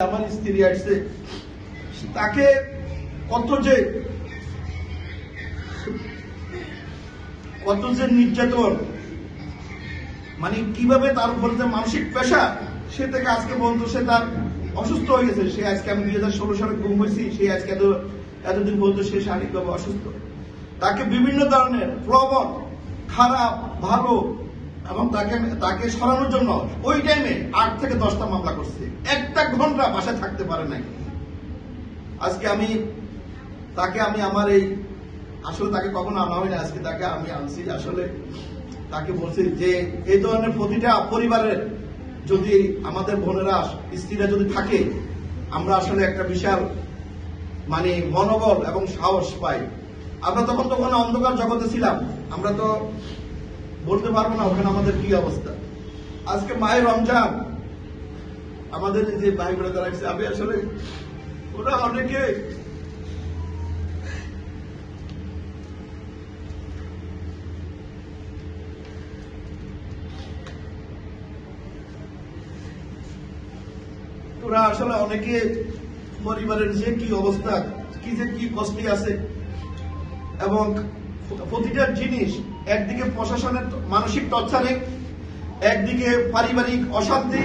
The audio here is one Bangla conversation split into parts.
আমার স্ত্রী আসছে, তাকে কত যে নির্যাতন, মানে কিভাবে তার উপর যে মানসিক পেশা, সে থেকে আজকে বন্ধু সে তার অসুস্থ হয়ে গেছে। সে আজকে আমি 2016 সালে গুম হয়েছি, সে আজকে এতদিন বলতো সে শারীরিকভাবে অসুস্থ। তাকে বিভিন্ন ধরনের প্রবণ, খারাপ, ভালো এবং তাকে সরানোর জন্য ওই টাইমে 8 থেকে 10টা মামলা করছে। একটা ঘন্টা বাসায় থাকতে পারে নাই। আজকে আমি আমার এই আসলে তাকে কখনো আনা হয় না, আজকে তাকে আমি আনছি। আসলে তাকে বলছি যে এই ধরনের প্রতিটা পরিবারের যদি আমাদের বোনেরা স্ত্রীরা যদি থাকে, আমরা আসলে একটা বিশাল মানে মনোবল এবং সাহস পাই। আমরা তখন অন্ধকার জগতে ছিলাম, আমরা তো বলতে পারবো না ওখানে আমাদের কি অবস্থা। আজকে মায়ের রমজান, আমাদের যে ভাই বোনেরা যারা আসছে, আমি আসলে ওরা অনেকে পরিবারের যে কি অবস্থা, কি কষ্টে আছে, এবং প্রতিটা জিনিস একদিকে প্রশাসনের মানসিক টর্চারিং, একদিকে পারিবারিক অশান্তি,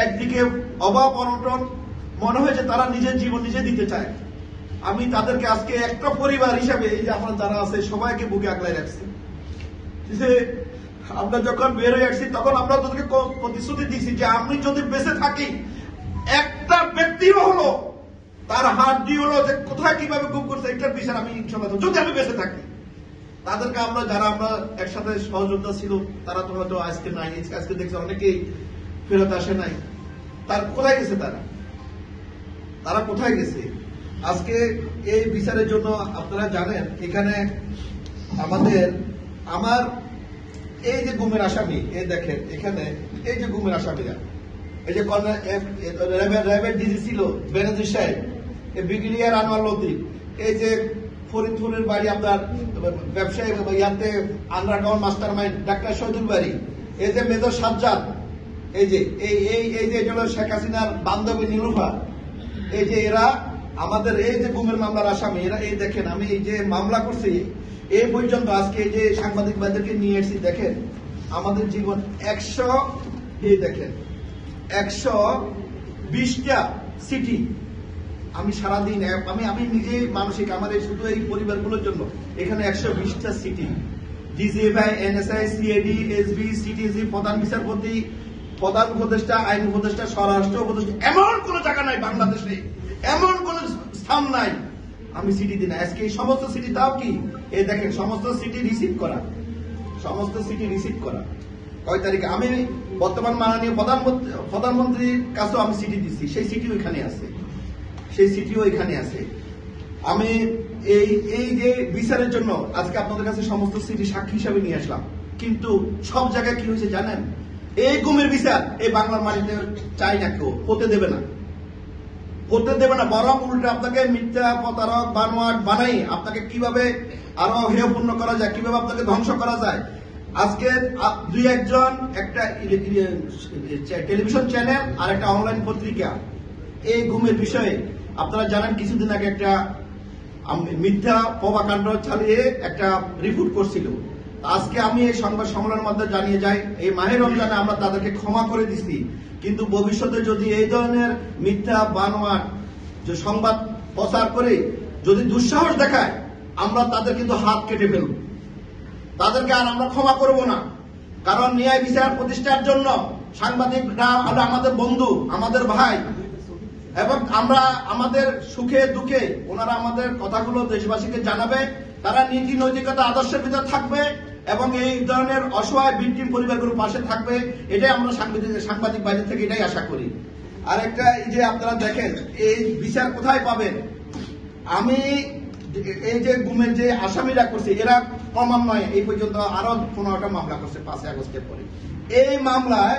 একদিকে অভাব অনটন। মনে হয়েছে তারা নিজের জীবন নিজে দিতে চায়। আমি তাদেরকে আজকে একটা পরিবার হিসাবে, এই যে আমরা যারা আছে সবাইকে বুকে আগলায় রাখছি। যে আমরা যখন বের হয়ে আসছি তখন আমরা তাদেরকে প্রতিশ্রুতি দিয়েছি যে আমি যদি বেঁচে থাকি, একটা ব্যক্তিও হলো তার হাত দিয়ে হলো যে কোথায় কিভাবে গুম করছে এটার বিচার আমি ইনশাআল্লাহ, যদি আমি বেঁচে থাকি। তাদেরকে যারা আমরা একসাথে সহযোগিতা ছিল, তারা তো হয়তো আজকে নাই। আজকে দেখছি অনেকেই ফেরত আসে নাই। তার কোথায় গেছে? তারা কোথায় গেছে? আজকে এই বিচারের জন্য আপনারা জানেন, এখানে আমার এই যে গুমের আসামি, এই দেখেন এখানে এই যে গুমের আসামিরা, এই যে র্যাবের ডিজি ছিল বেনজির সাহেব, ব্রিগেডিয়ার আনোয়ার লতিফ, এই যে ফরিদপুরের বাড়ি আপনার ব্যবসায়ী ইয়াতে underground master mind doctor Shahidul বাড়ি, এই যে মেজর সাজ্জাদ, এই যে এটা হলো শেখ হাসিনার বান্ধবী নীলুফা। এই যে এরা আমাদের এই যে গুমের মামলার আসামি, এরা এই দেখেন আমি এই যে মামলা করছি এই পর্যন্ত আজকে এই যে সাংবাদিক ভাইদেরকে নিয়ে এসেছি, দেখেন আমাদের জীবন 120টা সিটি। আমি সারাদিন আমি নিজে মানসিক, আমার শুধু এই পরিবারগুলোর জন্য এখানে 120টা সিটি, DGFI, NSI, CID, SB, CTG, প্রধান বিচারপতি, প্রধান উপদেষ্টা, আইন উপদেষ্টা, স্বরাষ্ট্র উপদেষ্টা, এমন কোন জায়গা নাই বাংলাদেশে, এমন কোন স্থান নাই আমি সিটি দিই না। আজকে এই সমস্ত সিটি তাও কি এই দেখেন সমস্ত সিটি রিসিভ করা কয় তারিখে আমি বর্তমান মাননীয় প্রধানমন্ত্রীর কাছেও আমি সিটি দিচ্ছি, সেই সিটিও এখানে আছে। আমি এই যে বিচারের জন্য আজকে আপনাদের কাছে সমস্ত সিটি সাক্ষী হিসাবে নিয়ে আসলাম। কিন্তু সব জায়গায় কি হয়েছে জানেন? এই গুমের বিচার এই বাংলার মাটিতে চাই না, কেউ হতে দেবে না, বরং উল্টে আপনাকে মিথ্যা, প্রতারক, বানোয়াট বানাই আপনাকে কিভাবে আরো হেয়পূর্ণ করা যায়, কিভাবে আপনাকে ধ্বংস করা যায়। আজকে 2-1 একটা টেলিভিশন চ্যানেল আর একটা অনলাইন পত্রিকা এই গুমের বিষয়ে আপনারা জানেন কিছুদিন আগে একটা মিথ্যা প্রভাকাণ্ড চালিয়ে একটা রিপোর্ট করছিল। আজকে আমি এই সংবাদ সম্মেলনের মধ্যে জানিয়ে যাই, এই মাহে রমজানে আমরা তাদেরকে ক্ষমা করে দিচ্ছি, কিন্তু ভবিষ্যতে যদি এই ধরনের মিথ্যা বানোয়াট যে সংবাদ প্রচার করে যদি দুঃসাহস দেখায়, আমরা তাদের কিন্তু হাত কেটে ফেলব। তাদেরকে আর আমরা ক্ষমা করব না। কারণ ন্যায় বিচার প্রতিষ্ঠার জন্য সাংবাদিকরা আমাদের বন্ধু, আমাদের ভাই, এবং আমরা আমাদের সুখে দুঃখে ওনারা আমাদের কথাগুলো দেশবাসীকে জানাবে। তারা নীতি নৈতিকতা আদর্শের ভিতর থাকবে এবং এই ধরনের অসহায় ভিকটিম পরিবারগুলোর পাশে থাকবে। এটাই আমরা সাংবাদিক বাইরে থেকে এটাই আশা করি। আর একটা এই যে আপনারা দেখেন এই বিচার কোথায় পাবেন, আমি এই যে গুমের যে আসামিরা করছে এরা ক্রমান্বয়ে এই পর্যন্ত আরো 15টা মামলা করছে 5 আগস্টের পরে। এই মামলায়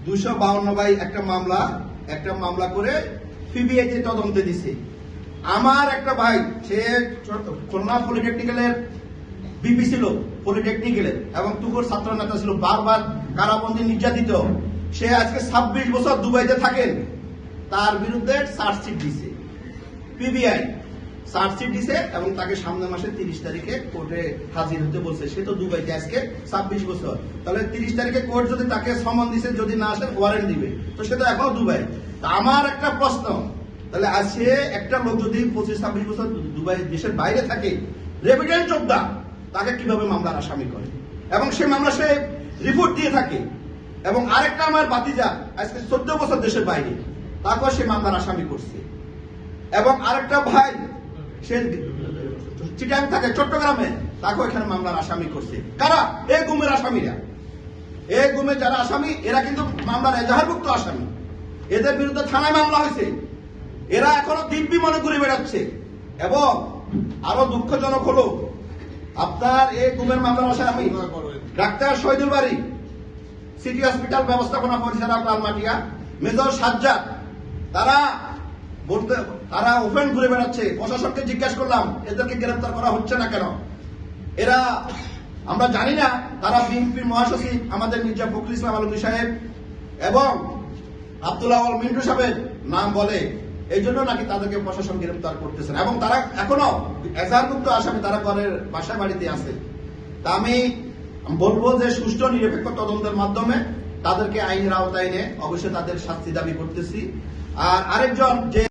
252 একটা মামলা করে সিবিআই তদন্তে দিছে। আমার একটা ভাই, সে খুলনা পলিটেকনিক্যালের বিপি ছিল পলিটেকনিক্যালের, এবং তুকুর ছাত্র নেতা ছিল, বারবার কারাবন্দী নির্যাতিত। সে আজকে 26 বছর দুবাইতে থাকেন। তার বিরুদ্ধে চার্জশিট দিছে, পিবিআই চার্জশিট দিছে এবং তাকে সামনের মাসে 30 তারিখে কোর্টে হাজির হতে বলছে। সে তো দুবাইতে আজকে 26 বছর, তাহলে 30 তারিখে কোর্ট যদি তাকে সমন দিছে, যদি না আসে ওয়ারেন্ট দিবে, তো সে তো এখনো দুবাই। তা আমার একটা প্রশ্ন, তাহলে সে একটা লোক যদি 25-26 বছর দুবাই দেশের বাইরে থাকে, রেভিডেন্ট যোদ্ধা, তাকে কিভাবে মামলার আসামি করে? এবং সে মামলা সে রিপোর্ট দিয়ে থাকে। এবং আরেকটা আমার ভাতিজা আজকে 14 বছর দেশের বাইরে, তাকেও সে মামলার আসামি করছে। এবং আরেকটা ভাই সে চিটাং থাকে, চট্টগ্রামে, তাকেও এখানে মামলার আসামি করছে। কারা? এই গুমের আসামিরা। এই গুমের যারা আসামি, এরা কিন্তু মামলার এজাহারভুক্ত আসামি। এদের বিরুদ্ধে থানায় মামলা হয়েছে, এরা এখনো দিব্যি মনে ঘুরে বেড়াচ্ছে। এবং আরো দুঃখজনক হলো, আপনার এই গুমের মামলার আসামি ডাক্তার শহীদুল বাড়ি, সিটি হসপিটাল ব্যবস্থাপনা পরিচালক লালমাটিয়া, মেজর সাজ্জাদ, তারা ওপেন ঘুরে বেড়াচ্ছে। প্রশাসনকে জিজ্ঞাসা করলাম, এদেরকে গ্রেফতার করা হচ্ছে না কেন? এরা, আমরা জানি না, তারা বিএনপির মহাসচিব আমাদের মির্জা ফখরুল ইসলাম আলমগীর সাহেব এবং আব্দুল্লাহ আল মিন্টু সাহেবের নাম বলে, এই জন্য নাকি তাদেরকে প্রশাসন গ্রেফতার করতেছেন। এবং তারা এখনো এজাহারভুক্ত আসামি, তারা ঘরের বাসা বাড়িতে আছে। তা আমি বলবো যে সুষ্ঠু নিরপেক্ষ তদন্তের মাধ্যমে তাদেরকে আইনের আওতায় এনে অবশ্যই তাদের শাস্তি দাবি করতেছি। আর আরেকজন যে